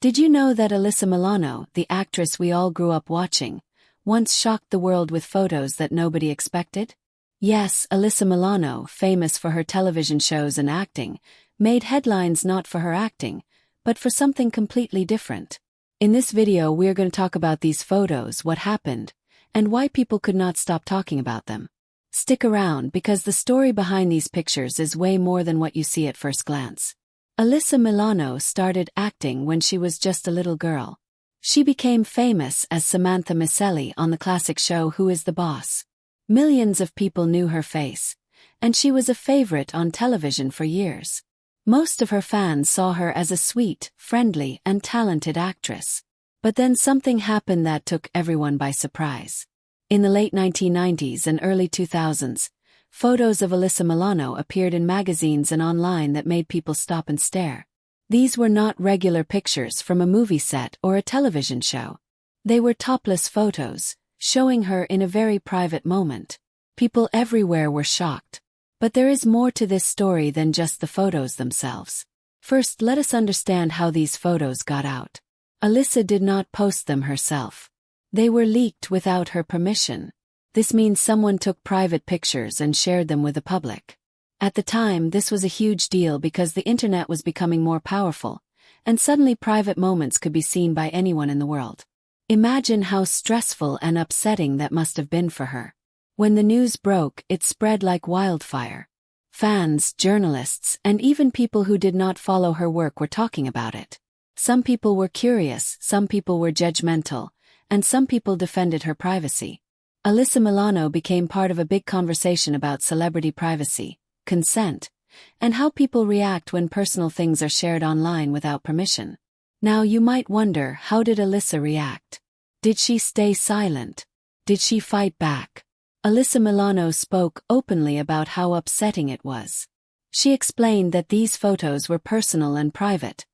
Did you know that Alyssa Milano, the actress we all grew up watching, once shocked the world with photos that nobody expected? Yes, Alyssa Milano, famous for her television shows and acting, made headlines not for her acting, but for something completely different. In this video we're going to talk about these photos, what happened, and why people could not stop talking about them. Stick around because the story behind these pictures is way more than what you see at first glance. Alyssa Milano started acting when she was just a little girl. She became famous as Samantha Micelli on the classic show Who is the Boss? Millions of people knew her face, and she was a favorite on television for years. Most of her fans saw her as a sweet, friendly, and talented actress. But then something happened that took everyone by surprise. In the late 1990s and early 2000s, photos of Alyssa Milano appeared in magazines and online that made people stop and stare. These were not regular pictures from a movie set or a television show. They were topless photos, showing her in a very private moment. People everywhere were shocked. But there is more to this story than just the photos themselves. First, let us understand how these photos got out. Alyssa did not post them herself. They were leaked without her permission. This means someone took private pictures and shared them with the public. At the time, this was a huge deal because the internet was becoming more powerful, and suddenly private moments could be seen by anyone in the world. Imagine how stressful and upsetting that must have been for her. When the news broke, it spread like wildfire. Fans, journalists, and even people who did not follow her work were talking about it. Some people were curious, some people were judgmental, and some people defended her privacy. Alyssa Milano became part of a big conversation about celebrity privacy, consent, and how people react when personal things are shared online without permission. Now you might wonder, how did Alyssa react? Did she stay silent? Did she fight back? Alyssa Milano spoke openly about how upsetting it was. She explained that these photos were personal and private,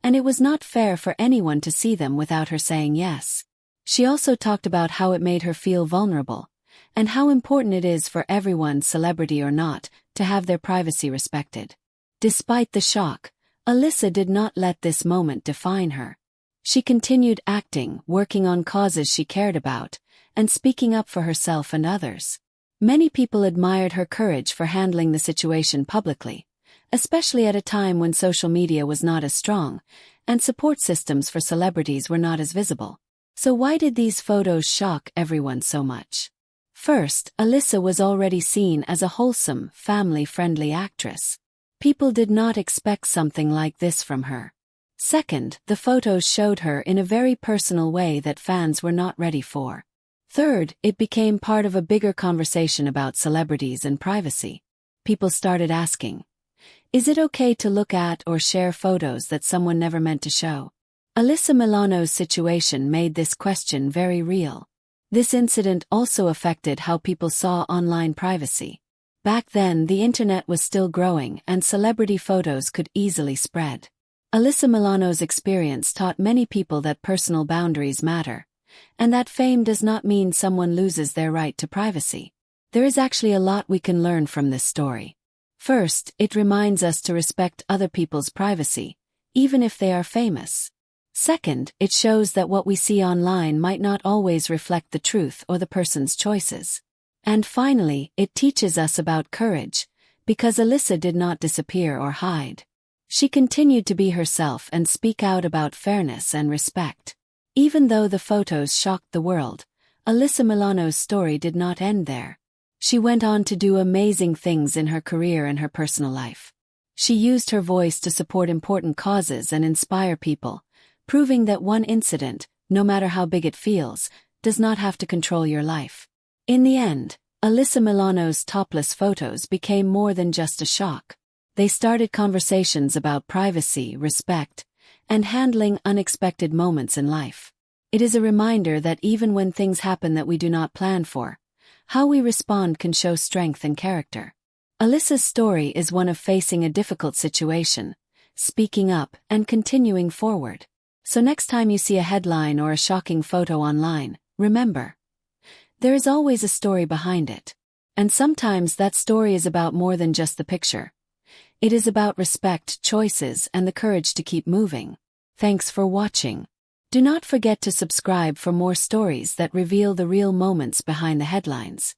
and it was not fair for anyone to see them without her saying yes. She also talked about how it made her feel vulnerable, and how important it is for everyone, celebrity or not, to have their privacy respected. Despite the shock, Alyssa did not let this moment define her. She continued acting, working on causes she cared about, and speaking up for herself and others. Many people admired her courage for handling the situation publicly, especially at a time when social media was not as strong, and support systems for celebrities were not as visible. So why did these photos shock everyone so much? First, Alyssa was already seen as a wholesome, family-friendly actress. People did not expect something like this from her. Second, the photos showed her in a very personal way that fans were not ready for. Third, it became part of a bigger conversation about celebrities and privacy. People started asking, is it okay to look at or share photos that someone never meant to show? Alyssa Milano's situation made this question very real. This incident also affected how people saw online privacy. Back then, the internet was still growing and celebrity photos could easily spread. Alyssa Milano's experience taught many people that personal boundaries matter, and that fame does not mean someone loses their right to privacy. There is actually a lot we can learn from this story. First, it reminds us to respect other people's privacy, even if they are famous. Second, it shows that what we see online might not always reflect the truth or the person's choices. And finally, it teaches us about courage, because Alyssa did not disappear or hide. She continued to be herself and speak out about fairness and respect. Even though the photos shocked the world, Alyssa Milano's story did not end there. She went on to do amazing things in her career and her personal life. She used her voice to support important causes and inspire people, proving that one incident, no matter how big it feels, does not have to control your life. In the end, Alyssa Milano's topless photos became more than just a shock. They started conversations about privacy, respect, and handling unexpected moments in life. It is a reminder that even when things happen that we do not plan for, how we respond can show strength and character. Alyssa's story is one of facing a difficult situation, speaking up, and continuing forward. So next time you see a headline or a shocking photo online, remember, there is always a story behind it. And sometimes that story is about more than just the picture. It is about respect, choices, and the courage to keep moving. Thanks for watching. Do not forget to subscribe for more stories that reveal the real moments behind the headlines.